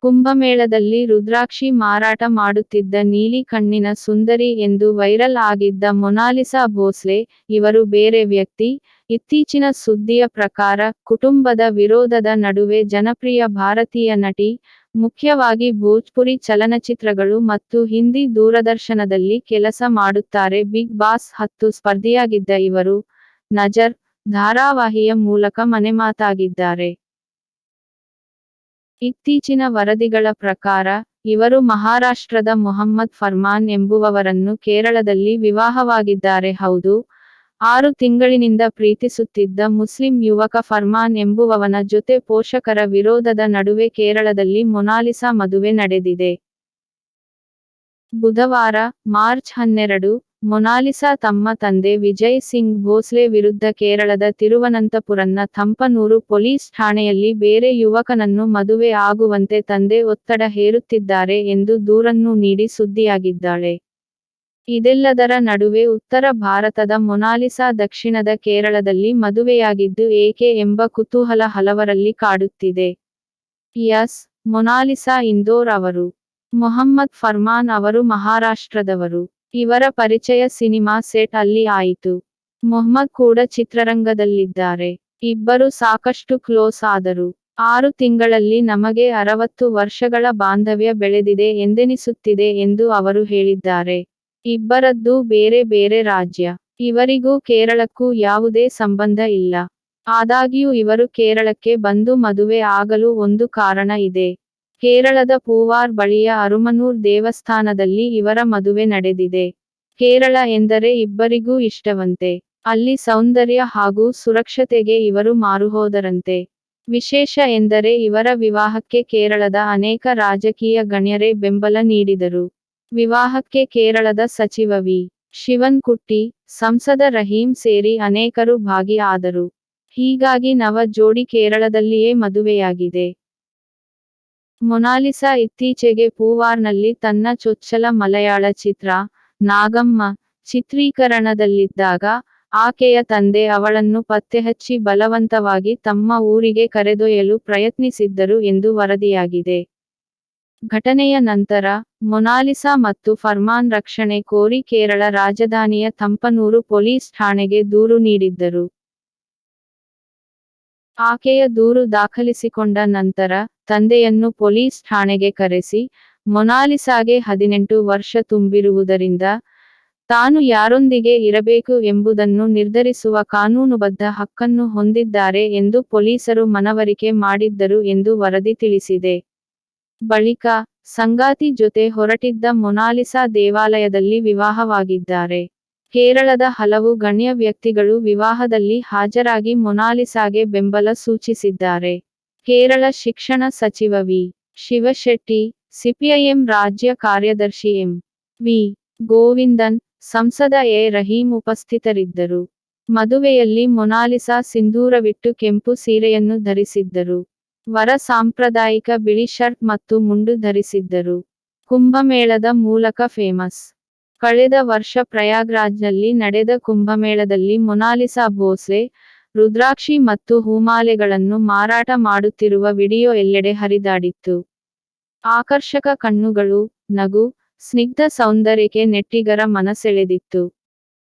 ಕುಂಭಮೇಳದಲ್ಲಿ ರುದ್ರಾಕ್ಷಿ ಮಾರಾಟ ಮಾಡುತ್ತಿದ್ದ ನೀಲಿ ಕಣ್ಣಿನ ಸುಂದರಿ ಎಂದು ವೈರಲ್ ಆಗಿದ್ದ ಮೊನಾಲಿಸಾ ಭೋಸ್ಲೆ ಇವರು ಬೇರೆ ವ್ಯಕ್ತಿ. ಇತ್ತೀಚಿನ ಸುದ್ದಿಯ ಪ್ರಕಾರ ಕುಟುಂಬದ ವಿರೋಧದ ನಡುವೆ ಜನಪ್ರಿಯ ಭಾರತೀಯ ನಟಿ, ಮುಖ್ಯವಾಗಿ ಭೋಜ್ಪುರಿ ಚಲನಚಿತ್ರಗಳು ಮತ್ತು ಹಿಂದಿ ದೂರದರ್ಶನದಲ್ಲಿ ಕೆಲಸ ಮಾಡುತ್ತಾರೆ. ಬಿಗ್ ಬಾಸ್ 10 ಸ್ಪರ್ಧಿಯಾಗಿದ್ದ ಇವರು ನಜರ್ ಧಾರಾವಾಹಿಯ ಮೂಲಕ ಮನೆಮಾತಾಗಿದ್ದಾರೆ. ಇತ್ತೀಚಿನ ವರದಿಗಳ ಪ್ರಕಾರ, ಇವರು ಮಹಾರಾಷ್ಟ್ರದ ಮೊಹಮ್ಮದ್ ಫರ್ಮಾನ್ ಎಂಬುವವರನ್ನು ಕೇರಳದಲ್ಲಿ ವಿವಾಹವಾಗಿದ್ದಾರೆ. ಹೌದು, 6 ತಿಂಗಳಿನಿಂದ ಪ್ರೀತಿಸುತ್ತಿದ್ದ ಮುಸ್ಲಿಂ ಯುವಕ ಫರ್ಮಾನ್ ಎಂಬುವವನ ಜೊತೆ ಪೋಷಕರ ವಿರೋಧದ ನಡುವೆ ಕೇರಳದಲ್ಲಿ ಮೊನಾಲಿಸಾ ಮದುವೆ ನಡೆದಿದೆ. ಬುಧವಾರ, ಮಾರ್ಚ್ 12, ಮೊನಾಲಿಸಾ ತಮ್ಮ ತಂದೆ ವಿಜಯ್ ಸಿಂಗ್ ಭೋಸ್ಲೆ ವಿರುದ್ಧ ಕೇರಳದ ತಿರುವನಂತಪುರಂನ ಥಂಪನೂರು ಪೊಲೀಸ್ ಠಾಣೆಯಲ್ಲಿ ಬೇರೆ ಯುವಕನನ್ನು ಮದುವೆ ಆಗುವಂತೆ ತಂದೆ ಒತ್ತಡ ಹೇರುತ್ತಿದ್ದಾರೆ ಎಂದು ದೂರನ್ನು ನೀಡಿ ಸುದ್ದಿಯಾಗಿದ್ದಾಳೆ. ಇದೆಲ್ಲದರ ನಡುವೆ ಉತ್ತರ ಭಾರತದ ಮೊನಾಲಿಸಾ ದಕ್ಷಿಣದ ಕೇರಳದಲ್ಲಿ ಮದುವೆಯಾಗಿದ್ದು ಏಕೆ ಎಂಬ ಕುತೂಹಲ ಹಲವರಲ್ಲಿ ಕಾಡುತ್ತಿದೆ. ಎಸ್. ಮೊನಾಲಿಸಾ ಇಂದೋರ್ ಅವರು. ಮೊಹಮ್ಮದ್ ಫರ್ಮಾನ್ ಅವರು ಮಹಾರಾಷ್ಟ್ರದವರು. ಇವರ ಪರಿಚಯ ಸಿನಿಮಾ ಸೆಟ್ ಅಲ್ಲಿ ಆಯಿತು. ಮೊಹಮ್ಮದ್ ಕೂಡ ಚಿತ್ರರಂಗದಲ್ಲಿದ್ದಾರೆ. ಇಬ್ಬರು ಸಾಕಷ್ಟು ಕ್ಲೋಸ್ ಆದರು. 6 ತಿಂಗಳಲ್ಲಿ ನಮಗೆ 60 ವರ್ಷಗಳ ಬಾಂಧವ್ಯ ಬೆಳೆದಿದೆ ಎಂದೆನಿಸುತ್ತಿದೆ ಎಂದು ಅವರು ಹೇಳಿದ್ದಾರೆ. ಇಬ್ಬರದ್ದೂ ಬೇರೆ ಬೇರೆ ರಾಜ್ಯ. ಇವರಿಗೂ ಕೇರಳಕ್ಕೂ ಯಾವುದೇ ಸಂಬಂಧ ಇಲ್ಲ. ಆದಾಗ್ಯೂ ಇವರು ಕೇರಳಕ್ಕೆ ಬಂದು ಮದುವೆ ಆಗಲು ಒಂದು ಕಾರಣ ಇದೆ. ಕೇರಳದ ಪೂವಾರ್ ಬಳಿಯ ಅರುಮನೂರ್ ದೇವಸ್ಥಾನದಲ್ಲಿ ಇವರ ಮದುವೆ ನಡೆದಿದೆ. ಕೇರಳ ಎಂದರೆ ಇಬ್ಬರಿಗೂ ಇಷ್ಟವಂತೆ. ಅಲ್ಲಿ ಸೌಂದರ್ಯ ಹಾಗೂ ಸುರಕ್ಷತೆಗೆ ಇವರು ಮಾರುಹೋದರಂತೆ. ವಿಶೇಷ ಎಂದರೆ ಇವರ ವಿವಾಹಕ್ಕೆ ಕೇರಳದ ಅನೇಕ ರಾಜಕೀಯ ಗಣ್ಯರೇ ಬೆಂಬಲ ನೀಡಿದರು. ವಿವಾಹಕ್ಕೆ ಕೇರಳದ ಸಚಿವ ವಿ. ಶಿವನ್ಕುಟ್ಟಿ, ಸಂಸದ ರಹೀಂ ಸೇರಿ ಅನೇಕರು ಭಾಗಿ ಆದರು. ಹೀಗಾಗಿ ನವ ಜೋಡಿ ಕೇರಳದಲ್ಲಿಯೇ ಮದುವೆಯಾಗಿದೆ. ಮೊನಾಲಿಸಾ ಇತ್ತೀಚೆಗೆ ಪೂವಾರ್ನಲ್ಲಿ ತನ್ನ ಚೊಚ್ಚಲ ಮಲಯಾಳ ಚಿತ್ರ, ನಾಗಮ್ಮ, ಚಿತ್ರೀಕರಣದಲ್ಲಿದ್ದಾಗ, ಆಕೆಯ ತಂದೆ ಅವಳನ್ನು ಪತ್ತೆಹಚ್ಚಿ ಬಲವಂತವಾಗಿ ತಮ್ಮ ಊರಿಗೆ ಕರೆದೊಯ್ಯಲು ಪ್ರಯತ್ನಿಸಿದ್ದರು ಎಂದು ವರದಿಯಾಗಿದೆ. ಘಟನೆಯ ನಂತರ, ಮೊನಾಲಿಸಾ ಮತ್ತು ಫರ್ಮಾನ್ ರಕ್ಷಣೆ ಕೋರಿ ಕೇರಳ ರಾಜಧಾನಿಯ ಥಂಪನೂರು ಪೊಲೀಸ್ ಠಾಣೆಗೆ ದೂರು ನೀಡಿದ್ದರು. ಆಕೆಯ ದೂರು ದಾಖಲಿಸಿಕೊಂಡ ನಂತರ, ತಂದೆಯನ್ನು ಪೊಲೀಸ್ ಠಾಣೆಗೆ ಕರೆಸಿ, ಮೊನಾಲಿಸಾಗೆ 18 ವರ್ಷ ತುಂಬಿರುವುದರಿಂದ, ತಾನು ಯಾರೊಂದಿಗೆ ಇರಬೇಕು ಎಂಬುದನ್ನು ನಿರ್ಧರಿಸುವ ಕಾನೂನುಬದ್ಧ ಹಕ್ಕನ್ನು ಹೊಂದಿದ್ದಾರೆ ಎಂದು ಪೊಲೀಸರು ಮನವರಿಕೆ ಮಾಡಿದ್ದರು ಎಂದು ವರದಿ ತಿಳಿಸಿದೆ. ಬಳಿಕ, ಸಂಗಾತಿ ಜೊತೆ ಹೊರಟಿದ್ದ ಮೊನಾಲಿಸಾ ದೇವಾಲಯದಲ್ಲಿ ವಿವಾಹವಾಗಿದ್ದಾರೆ. ಕೇರಳದ ಹಲವು ಗಣ್ಯ ವ್ಯಕ್ತಿಗಳು ವಿವಾಹದಲ್ಲಿ ಹಾಜರಾಗಿ ಮೊನಾಲಿಸಾಗೆ ಬೆಂಬಲ ಸೂಚಿಸಿದ್ದಾರೆ. ಕೇರಳ ಶಿಕ್ಷಣ ಸಚಿವ ವಿ. ಶಿವಶೆಟ್ಟಿ, ಸಿಪಿಐಎಂ ರಾಜ್ಯ ಕಾರ್ಯದರ್ಶಿ ಎಂ. ವಿ. ಗೋವಿಂದನ್, ಸಂಸದ ಎ. ರಹೀಂ ಉಪಸ್ಥಿತರಿದ್ದರು. ಮದುವೆಯಲ್ಲಿ ಮೊನಾಲಿಸಾ ಸಿಂಧೂರವಿಟ್ಟು ಕೆಂಪು ಸೀರೆಯನ್ನು ಧರಿಸಿದ್ದರು. ವರ ಸಾಂಪ್ರದಾಯಿಕ ಬಿಳಿ ಶರ್ಟ್ ಮತ್ತು ಮುಂಡು ಧರಿಸಿದ್ದರು. ಕುಂಭಮೇಳದ ಮೂಲಕ ಫೇಮಸ್. ಕಳೆದ ವರ್ಷ ಪ್ರಯಾಗ್ರಾಜ್ನಲ್ಲಿ ನಡೆದ ಕುಂಭಮೇಳದಲ್ಲಿ ಮೊನಾಲಿಸಾ ಭೋಸ್ಲೆ, ರುದ್ರಾಕ್ಷಿ ಮತ್ತು ಹೂಮಾಲೆಗಳನ್ನು ಮಾರಾಟ ಮಾಡುತ್ತಿರುವ ವಿಡಿಯೋ ಎಲ್ಲೆಡೆ ಹರಿದಾಡಿತ್ತು. ಆಕರ್ಷಕ ಕಣ್ಣುಗಳು, ನಗು, ಸ್ನಿಗ್ಧ ಸೌಂದರ್ಯಕ್ಕೆ ನೆಟ್ಟಿಗರ ಮನಸೆಳೆದಿತ್ತು.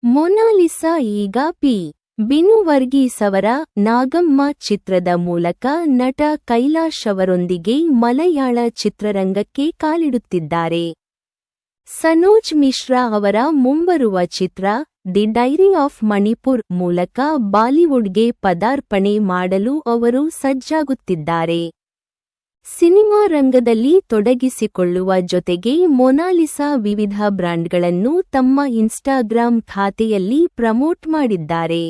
ಮೊನಾಲಿಸಾ ಈಗ ಪಿ. ಬಿನು ವರ್ಗೀಸ್ ಅವರ ನಾಗಮ್ಮ ಚಿತ್ರದ ಮೂಲಕ ನಟ ಕೈಲಾಶ್ ಅವರೊಂದಿಗೆ ಮಲಯಾಳ ಚಿತ್ರರಂಗಕ್ಕೆ ಕಾಲಿಡುತ್ತಿದ್ದಾರೆ. ಸನೋಜ್ ಮಿಶ್ರಾ ಅವರ ಮುಂಬರುವ ಚಿತ್ರ ದಿ ಡೈರಿ ಆಫ್ ಮಣಿಪುರ್ ಮೂಲಕ ಬಾಲಿವುಡ್ಗೆ ಪದಾರ್ಪಣೆ ಮಾಡಲು ಅವರು ಸಜ್ಜಾಗುತ್ತಿದ್ದಾರೆ. ಸಿನಿಮಾ ರಂಗದಲ್ಲಿ ತೊಡಗಿಸಿಕೊಳ್ಳುವ ಜೊತೆಗೆ ಮೊನಾಲಿಸಾ ವಿವಿಧ ಬ್ರ್ಯಾಂಡ್ಗಳನ್ನು ತಮ್ಮ ಇನ್ಸ್ಟಾಗ್ರಾಂ ಖಾತೆಯಲ್ಲಿ ಪ್ರಮೋಟ್ ಮಾಡಿದ್ದಾರೆ.